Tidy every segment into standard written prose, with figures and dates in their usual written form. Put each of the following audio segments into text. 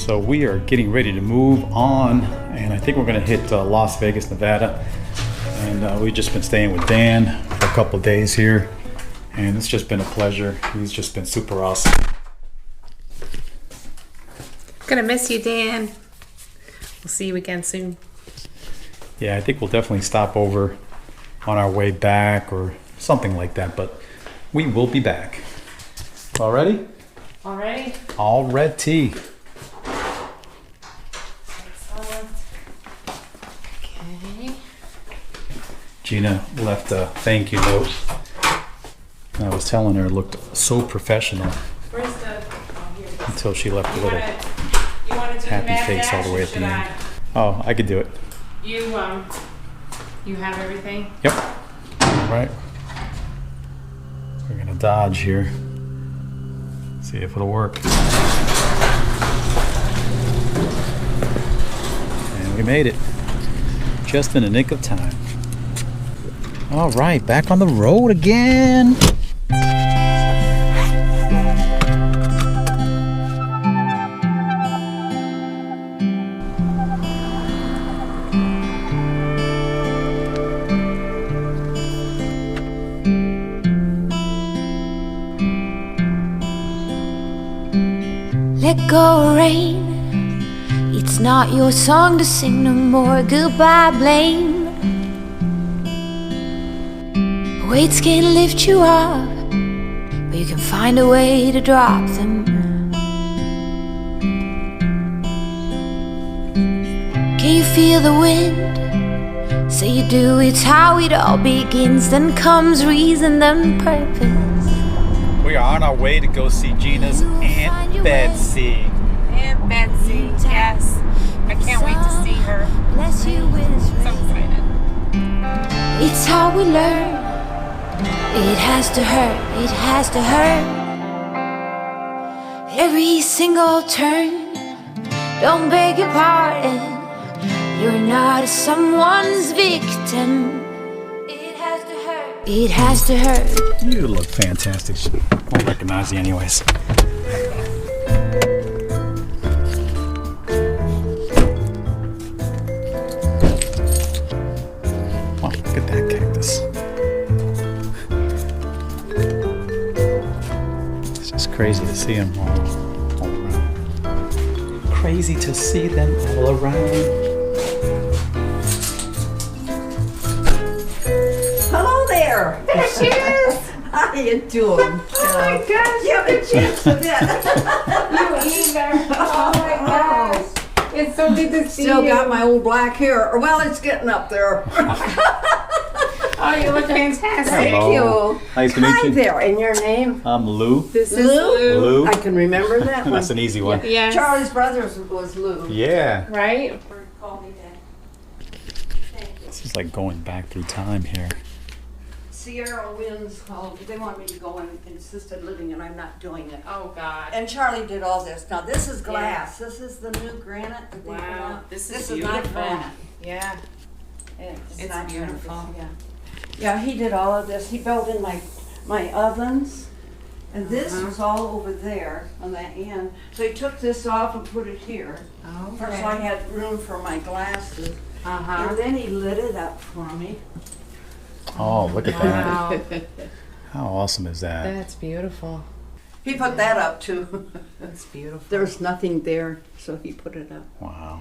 So we are getting ready to move on, and I think we're going to hit Las Vegas, Nevada. And we've just been staying with Dan for a couple of days here, and it's just been a pleasure. He's just been super awesome. Gonna miss you, Dan. We'll see you again soon. Yeah, I think we'll definitely stop over on our way back or something like that, but we will be back. All ready? All ready? All ready. Excellent. Okay. Gina left a thank you note. I was telling her it looked so professional Where's the... Oh, here it is. until she left a little You want to do the happy mad face all dash, the way or at the should end. I? Oh, I could do it. You have everything? Yep. All right. We're gonna dodge here. See if it'll work. And we made it. Just in the nick of time. All right, back on the road again. Let go, rain. It's not your song to sing no more. Goodbye, blame. Weights can't lift you up, but you can find a way to drop them. Can you feel the wind? Say you do, it's how it all begins. Then comes reason, then purpose. We are on our way to go see Gina's Aunt Betsy. Aunt Betsy, yes. I can't wait to see her. Bless you with his So excited. It's how we learn. It has to hurt, it has to hurt. Every single turn. Don't beg your pardon. You're not someone's victim. It has to hurt. It has to hurt. You look fantastic. She won't recognize you anyways. Wow, look at that cactus. It's just crazy to see them all around. Crazy to see them all around. Hello there. There she is. How you doing? Oh my gosh. You haven't changed a bit. You either. Oh my gosh. It's so good to see Still you. got my old black hair. Well, it's getting up there. Oh, you look fantastic. Thank Hello. you. Nice to meet Hi you. there. And your name? I'm Lou. This is Lou? Lou. I can remember that one. That's an easy one. Yes. Charlie's brother was Lou. Yeah. Right? Call me that. Thank you. This is like going back through time here. Sierra Winds called. They want me to go in assisted living, and I'm not doing it. Oh God. And Charlie did all this. Now this is glass. This is the new granite that they put Wow. out. This is not beautiful. granite. Yeah. It's not beautiful. Yeah. Yeah, he did all of this. He built in my ovens. And this was all over there on that end. So he took this off and put it here. Okay. First I had room for my glasses. Uh-huh. And then he lit it up for me. Oh, look at that. Wow. How awesome is that? That's beautiful. He put that up too. That's beautiful. There's nothing there, so he put it up. Wow.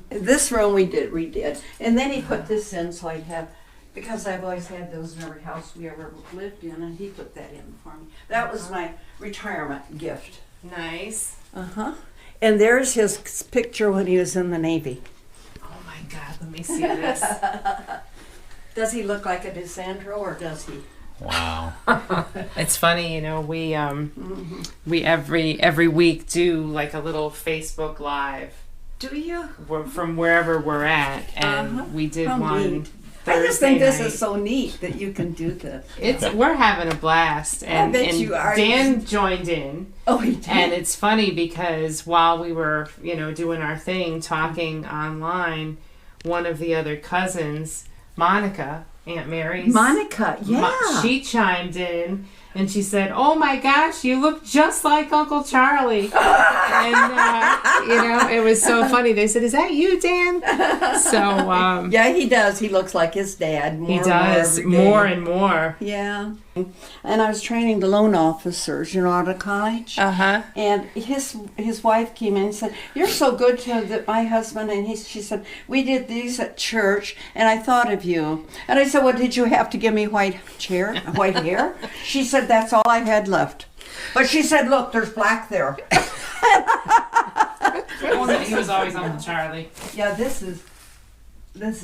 This room we redid. And then he put this in so I'd have, because I've always had those in every house we ever lived in, and he put that in for me. That was my retirement gift. Nice. Uh-huh. And there's his picture when he was in the Navy. Oh my God, let me see this. Does he look like a DeSandro or does he? Wow. It's funny, you know, we every week do like a little Facebook Live Do you? from wherever we're at, and we did How one neat. I just think Thursday this night. is so neat that you can do this. We're having a blast, and, bet and you are. Dan joined in. Oh, he did. And it's funny because while we were, you know, doing our thing, talking online, one of the other cousins, Monica, Aunt Mary's. Monica, yeah. She chimed in and she said, "Oh my gosh, you look just like Uncle Charlie." And it was so funny. They said, "Is that you, Dan?" So Yeah, he does. He looks like his dad. he does more and more. Yeah. And I was training the loan officers, out of college. And his wife came in and said, "You're so good to my husband." And she said, "We did these at church, and I thought of you." And I said, "Well, did you have to give me white hair?" She said, "That's all I had left." But she said, "Look, there's black there." He was always Uncle Charlie. Yeah, this is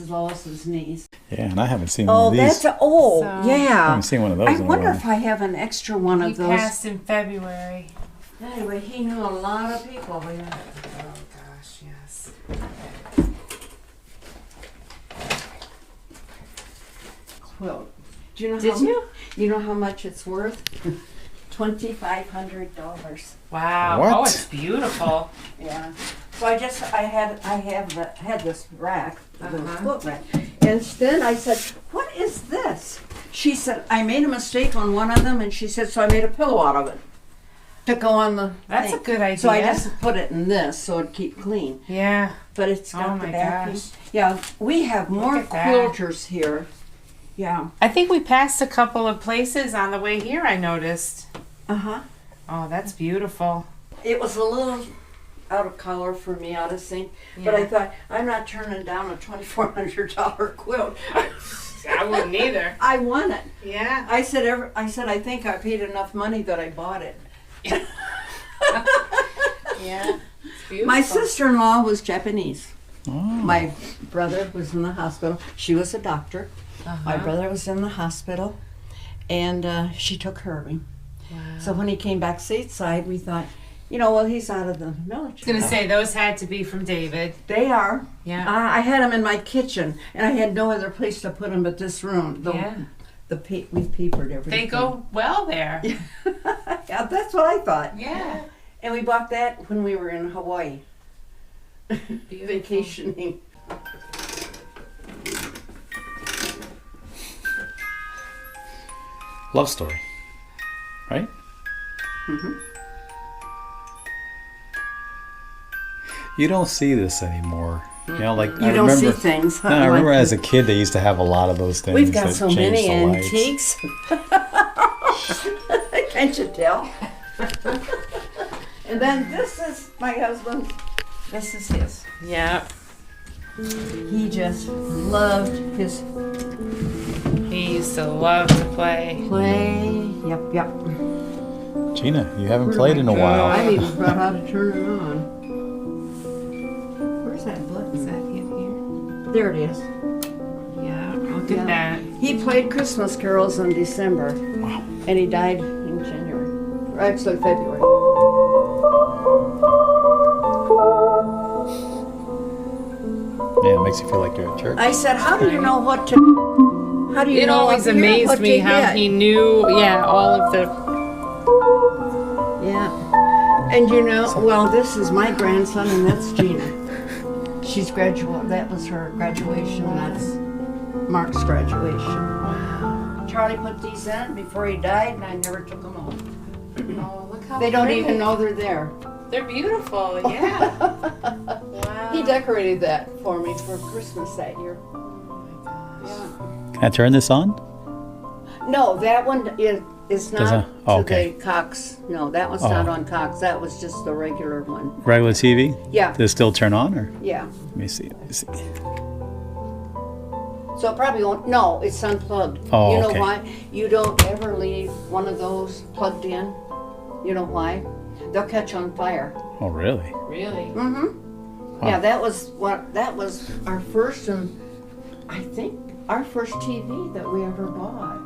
Lois's niece. Yeah, and I haven't seen one of these. Yeah. I haven't seen one of those I in a wonder while. if I have an extra one He of those. passed in February. Anyway, he knew a lot of people. Oh gosh, yes. Quilt. Do you know? Did you? You know how much it's worth? $2,500. Wow. What? Oh, it's beautiful. Yeah. So I had this rack, the quilt rack, and then I said, "What is this?" She said, "I made a mistake on one of them," and she said, "So I made a pillow out of it to go on the." That's thing. a good idea. So I just put it in this so it'd keep clean. Yeah. But it's got Oh the my backing. gosh. Yeah, we have more at that. quilters here. Yeah. I think we passed a couple of places on the way here, I noticed. Uh-huh. Oh, that's beautiful. It was a little out of color for me, out of sync, but I thought, I'm not turning down a $2,400 quilt. I wouldn't either. I want it. Yeah. I said, I think I paid enough money that I bought it. Yeah. It's beautiful. My sister-in-law was Japanese. Oh. My brother was in the hospital. She was a doctor. My brother was in the hospital, and she took care of him. Wow. So when he came back stateside, we thought, well, he's out of the military. I was going to say, those had to be from David. They are. Yeah. I had them in my kitchen, and I had no other place to put them but this room. We've papered everything. They go well there. Yeah, that's what I thought. Yeah. And we bought that when we were in Hawaii. Beautiful. Vacationing. Love story, right? Mm-hmm. You don't see this anymore. You I don't remember, see things, huh? No, I remember Like- as a kid they used to have a lot of those things. We've got that so changed many the lights. antiques. Can't you tell? And then this is my husband. This is his. Yeah. He just loved his He used to love to play. play. Yep. Gina, you haven't played in a while. I even forgot how to turn it on. Where's that button? Is that it here? There it is. Yeah. Look Yeah. at that. He played Christmas carols in December. Wow. And he died in January. Or actually February. Yeah, it makes you feel like you're at church. I said, how do you know what to... How do you It know always up here amazed what me to how hit? he knew, all of the... Yeah. And well, this is my grandson and that's Gina. She's that was her graduation, and that's Mark's graduation. Wow. Charlie put these in before he died, and I never took them off. Oh, look how They don't pretty. even know they're there. They're beautiful, yeah. Wow. He decorated that for me for Christmas that year. Oh my gosh. Can I turn this on? No, that one is Does not it? Oh, to okay. the Cox. No, that one's not on Cox. That was just the regular one. Regular TV? Yeah, Does it still turn on, or yeah. let me see? So it probably won't. No, it's unplugged. Oh, You know okay. why? You don't ever leave one of those plugged in. You know why? They'll catch on fire. Oh, really? Really? Mm-hmm. Wow. Yeah, that was our first, and I think our first TV that we ever bought.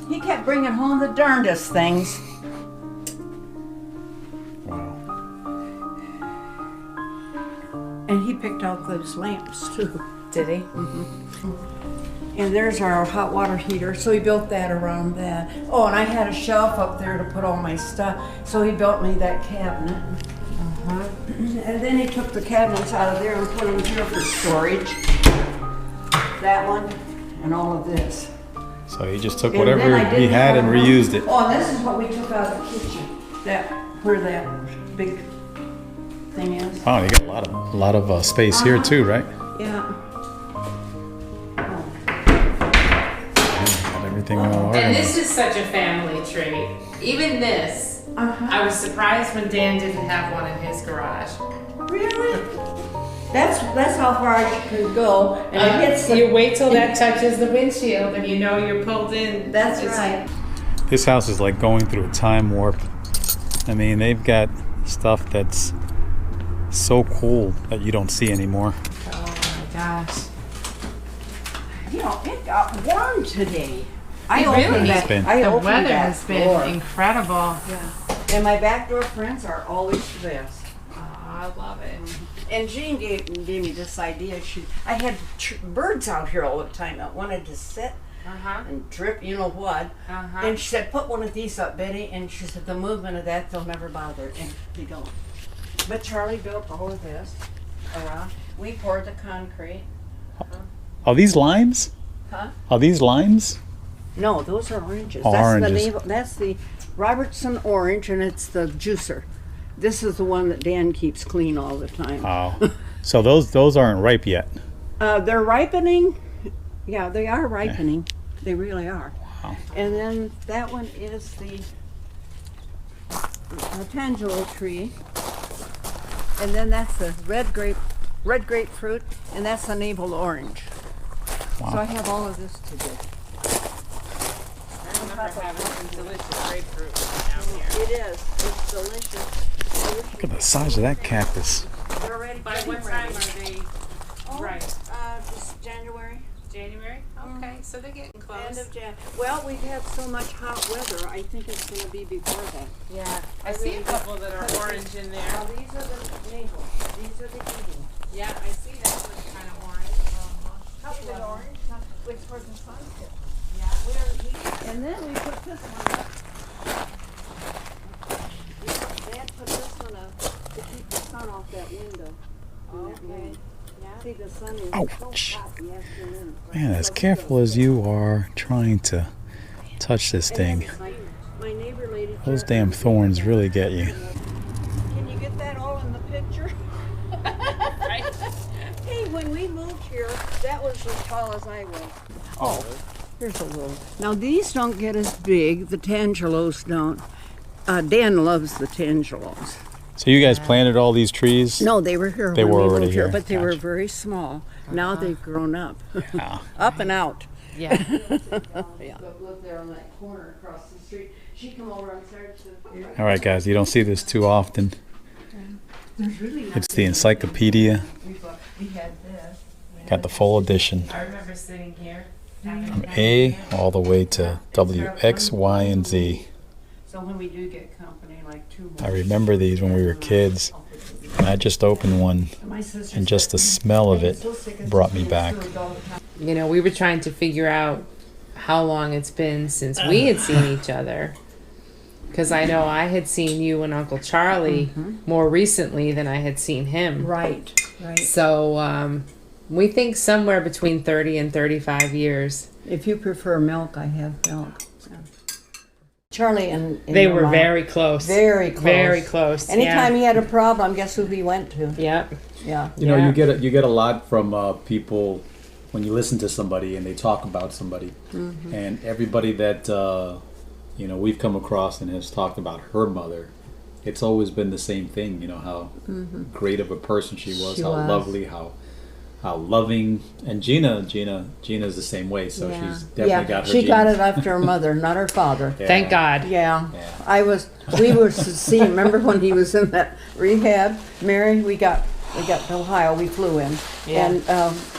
He kept bringing home the darndest things. Wow. And he picked out those lamps too. Did he? And there's our hot water heater, so he built that around that. Oh, and I had a shelf up there to put all my stuff, so he built me that cabinet. And then he took the cabinets out of there and put them here for storage. that one, and all of this. So he just took And then whatever I he didn't had and have- reused it. Oh, and this is what we took out of the kitchen. Where that big thing is. Oh, you got a lot of space here too, right? Yeah. Got everything all And organized. this is such a family trait. Even this, I was surprised when Dan didn't have one in his garage. Really? That's how far I can go, and it hits the. You wait till that touches the windshield and you know you're pulled in. That's It's- right. This house is like going through a time warp. I mean, they've got stuff that's so cool that you don't see anymore. Oh my gosh. You know, it got warm today. It opened really that. has been. I The opened weather that has been door. incredible. Yeah. And my back door friends are always the best. Oh, I love it. And Jean gave me this idea. I had birds out here all the time that wanted to sit Uh-huh. and drip, you know what. Uh-huh. And she said, put one of these up, Betty. And she said, the movement of that, they'll never bother. And they don't. But Charlie built all of this around. We poured the concrete. Are these limes? Huh? Are these limes? No, those are oranges. Oh, oranges. That's the Robertson orange, and it's the juicer. This is the one that Dan keeps clean all the time. Oh, so those aren't ripe yet. They're ripening. Yeah, they are ripening. They really are. Wow. And then that one is the tangelo tree. And then that's the red grapefruit, and that's the navel orange. Wow. So I have all of this to do. I remember having some delicious grapefruit down here. It is. It's delicious. Look at the size of that cactus. They're already By getting what time ready. are they right? Just January. January? Okay, so they're getting End close. of Jan. Well, we've had so much hot weather. I think it's going to be before that. Yeah. I see a couple that are orange in Now there. these are the navel. These are the eating. Yeah, I see that one's kind of orange. Couple of orange, which for the sunset. Yeah. And then we put this one up. Dad put this one up to keep the sun off that window. Okay. See, the sun is Ouch. so hot in the afternoon. Man, as careful as you are trying to touch this thing, My neighbor lady. those damn thorns really get you. Can you get that all in the picture? Hey, when we moved here, that was as tall as I was. Oh, here's a little. Now these don't get as big. The tangelos don't. Dan loves the tangelos. So you guys planted all these trees? No, they were here. They when were we already moved here, here. but they were Gotcha. very small. Now they've grown up, Yeah. up and out. Yeah. Yeah. Look there on that corner across the street. She come over and started to. All right, guys, you don't see this too often. It's the encyclopedia. We had this. Got the full edition. I remember sitting here. From A all the way to W, X, Y, and Z. So when we do get company, like two. I remember these when we were kids. And I just opened one, and just the smell of it brought me back. You know, we were trying to figure out how long it's been since we had seen each other. Because I know I had seen you and Uncle Charlie more recently than I had seen him. Right, right. So we think somewhere between 30 and 35 years. If you prefer milk, I have milk. Charlie and They your were mom, very close. very close. Very close. Anytime he had a problem, guess who he went to? Yeah. Yeah. You know, Yeah. you get a lot from people when you listen to somebody and they talk about somebody, and everybody that you know we've come across and has talked about her mother. It's always been the same thing. You know how great of a person she was, She how was. lovely, how loving, and Gina's the same way. So she's definitely got her. She got genes. it after her mother, not her father. Yeah. Thank God. Yeah. Yeah. We were to see, remember when he was in that rehab? Mary, we got to Ohio, we flew in. Yeah.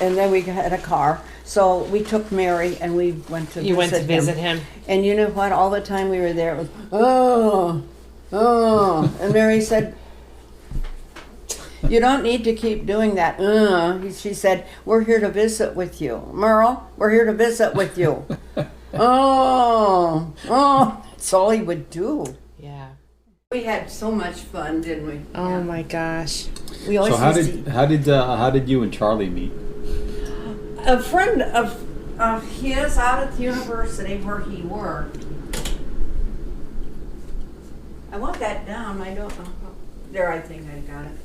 And then we had a car. So we took Mary and we went to You went to visit him. And you know what? All the time we were there, it was, oh. And Mary said, you don't need to keep doing that. She said, we're here to visit with you. Merle, we're here to visit with you. Oh. That's all he would do. Yeah. We had so much fun, didn't we? Oh my gosh. We always So used to- how did you and Charlie meet? A friend of his out at the university where he worked. I want that down. I don't know. There, I think I got it.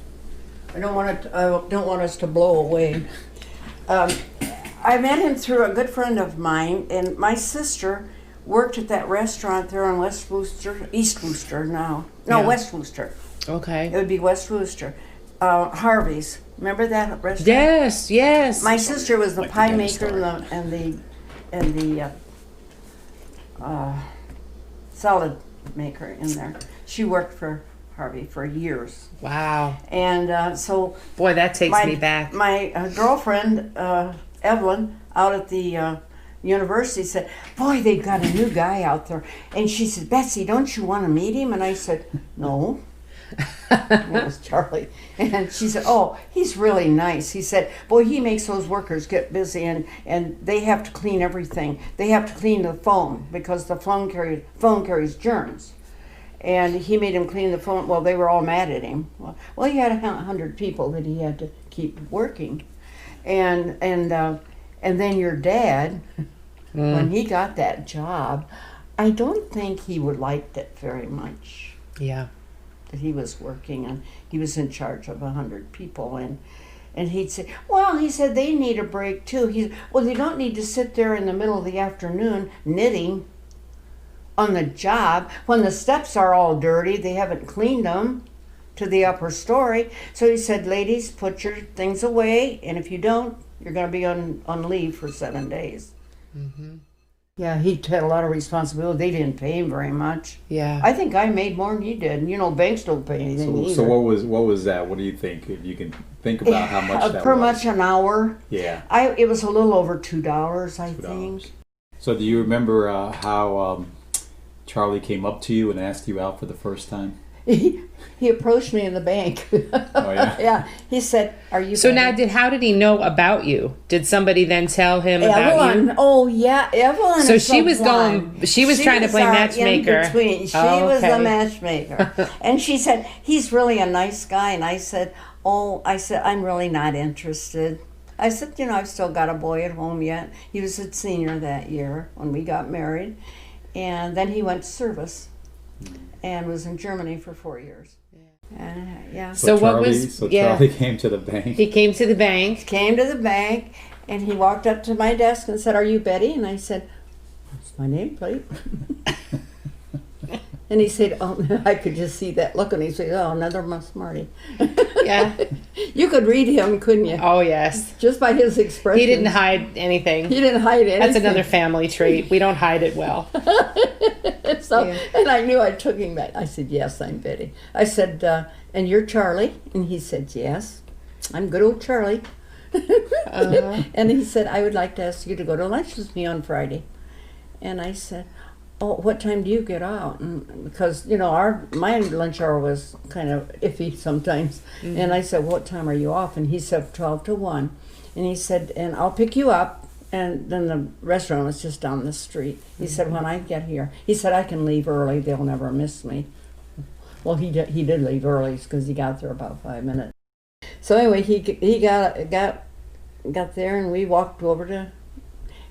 I don't want us to blow away. I met him through a good friend of mine, and my sister worked at that restaurant there on East Wooster now. No, Yeah. West Wooster. It Okay. would be West Wooster. Harvey's. Remember that restaurant? Yes, yes. My sister was the Like the pie dentist maker store. and the salad maker in there. She worked for Harvey for years, Wow. and so Boy, that takes my me back. my girlfriend Evelyn out at the university said, "Boy, they've got a new guy out there," and she said, "Betsy, don't you want to meet him?" And I said, "No." It was Charlie. And she said, "Oh, he's really nice." He said, "Boy, he makes those workers get busy, and they have to clean everything. They have to clean the phone because the phone carries germs." And he made him clean the phone. Well, they were all mad at him. Well, he had 100 people that he had to keep working. And then your dad, when he got that job, I don't think he would liked it very much. Yeah. That he was working and he was in charge of 100 people, and he'd say, "Well," he said, "they need a break too." Well, they don't need to sit there in the middle of the afternoon knitting on the job when the steps are all dirty. They haven't cleaned them to the upper story. So he said, "Ladies, put your things away, and if you don't, you're going to be on leave for 7 days." Yeah, he had a lot of responsibility. They didn't pay him very much. Yeah. I think I made more than you did. And, banks don't pay anything either. So what was that? What do you think? If you can think about how much that per was. much an hour. Yeah. It was a little over $2, I $2. think. So do you remember how Charlie came up to you and asked you out for the first time? He approached me in the bank. Oh yeah. Yeah, he said, "Are you?" So Betty?" now, how did he know about you? Did somebody then tell him about Evelyn. you? Oh yeah, Evelyn. So is she the was one. she was trying to play our matchmaker. in-between. She Oh, was the okay. matchmaker, and she said he's really a nice guy. And I said, I'm really not interested. I said, I've still got a boy at home yet. He was a senior that year when we got married, and then he went to service, and was in Germany for 4 years. Yeah. So what was- yeah. Charlie came to the bank. He came to the bank. Came to the bank, and he walked up to my desk and said, "Are you Betty?" And I said, "That's my nameplate." And he said, "Oh," I could just see that look, and he said, "Oh, another Smarty." Yeah. You could read him, couldn't you? Oh yes. Just by his expression. He didn't hide anything. He didn't hide anything. That's another family trait. We don't hide it well. So, Yeah. and I knew I took him back. I said, "Yes, I'm Betty." I said, "And you're Charlie?" And he said, "Yes, I'm good old Charlie." And he said, "I would like to ask you to go to lunch with me on Friday." And I said, "Oh, what time do you get out?" And because my lunch hour was kind of iffy sometimes. And I said, "What time are you off?" And he said 12 to 1. And he said, "And I'll pick you up." And then the restaurant was just down the street. He said, "When I get here," he said, "I can leave early. They'll never miss me." Well, he did leave early because he got there about 5 minutes. So anyway, he got there, and we walked over to.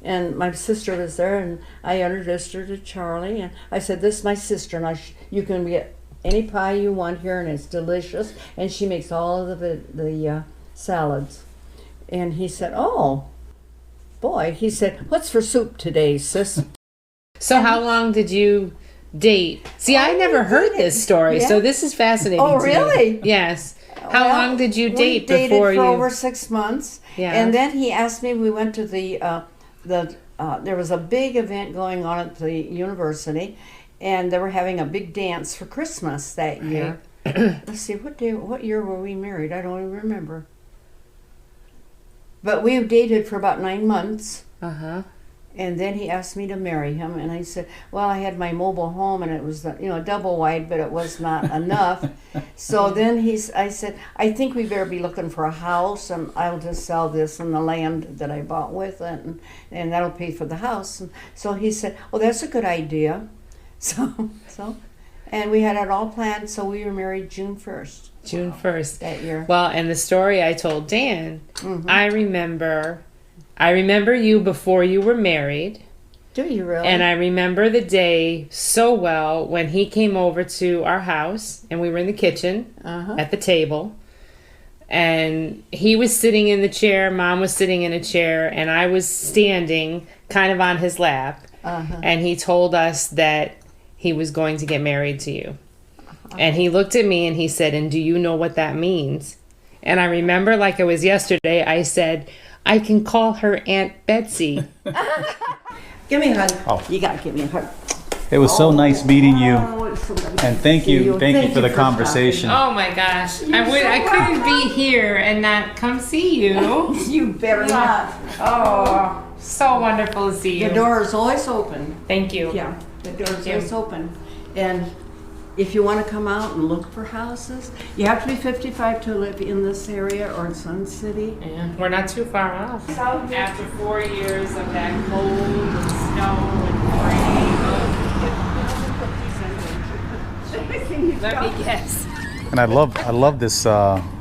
And my sister was there, and I introduced her to Charlie. And I said, "This is my sister. Now you can get any pie you want here, and it's delicious. And she makes all of the salads." And he said, "Oh, boy." He said, "What's for soup today, sis?" So how long did you date? See, I never heard this story, so this is fascinating. Oh, to me. really? Yes. How Well, long did you we date dated before for you? over 6 months. Yeah. And then he asked me. We went to there was a big event going on at the university, and they were having a big dance for Christmas that year. Let's see, what year were we married? I don't even remember. But we dated for about 9 months. Uh-huh. And then he asked me to marry him, and I said, "Well, I had my mobile home, and it was double wide, but it was not enough." So then I said, "I think we better be looking for a house, and I'll just sell this and the land that I bought with it, and that'll pay for the house." And so he said, "Well, that's a good idea." So, and we had it all planned. So we were married June 1st. June 1st. That year. Well, and the story I told Dan, I remember I remember you before you were married. Do you really? And I remember the day so well when he came over to our house and we were in the kitchen at the table. And he was sitting in the chair, Mom was sitting in a chair, and I was standing kind of on his lap. And he told us that he was going to get married to you. And he looked at me and he said, "And do you know what that means?" And I remember like it was yesterday, I said, "I can call her Aunt Betsy." Give me a hug. Oh. You gotta give me a hug. It was so nice meeting you. Oh, it's so nice And to thank see you for the conversation. Oh my gosh. I couldn't be here and not come see you. stopping. You better not. Oh, so wonderful to see you. The door is always open. Thank you. Yeah, the door is you. always open. And if you want to come out and look for houses, you have to be 55 to live in this area or in Sun City. Yeah, we're not too far off. After 4 years of that cold and snow and rain. Let me guess. And I love this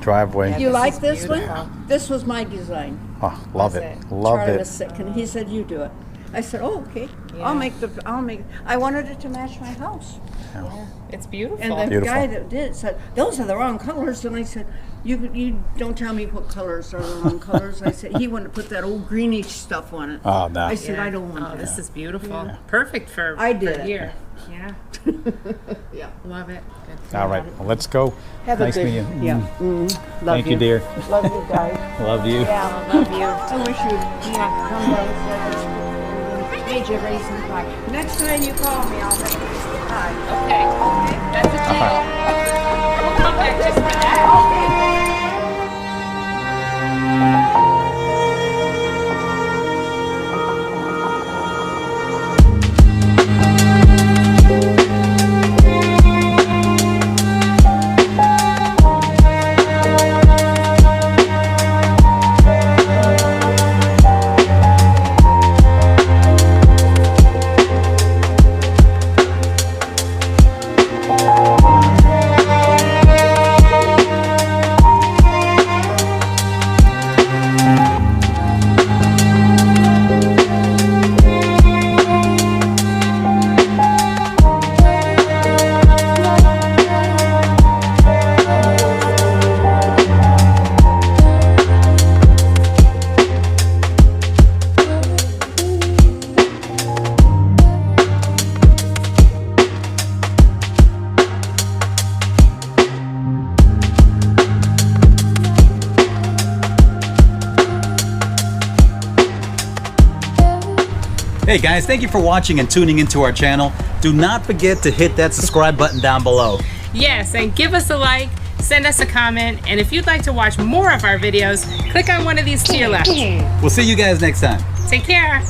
driveway. You like is this beautiful. one? This was my design. Oh, love Was it. it? Love Charlie it. was sick, and he said, "You do it." I said, "Oh, okay. Yeah. I'll make. I wanted it to match my house." It's beautiful. And the Beautiful. guy that did it said, "Those are the wrong colors." And I said, "You don't tell me what colors are the wrong colors." I said, "He wanted to put that old greenish stuff on it." Oh, no. I said, "I don't want Oh, that." this is beautiful. Perfect for I did for it. here. Yeah. Yeah. Love it. Good. All right, well, let's go. Have Nice a good. meeting you. Yeah. Love Thank you, dear. Love you guys. Love you. Yeah, I love you. I wish you'd come downstairs and made you raisin pie. Next time you call me, I'll make raisin pie. Okay. That's a deal. We'll come back just for that. Hey guys, thank you for watching and tuning into our channel. Do not forget to hit that subscribe button down below. Yes, and give us a like, send us a comment, and if you'd like to watch more of our videos, click on one of these to your left. We'll see you guys next time. Take care.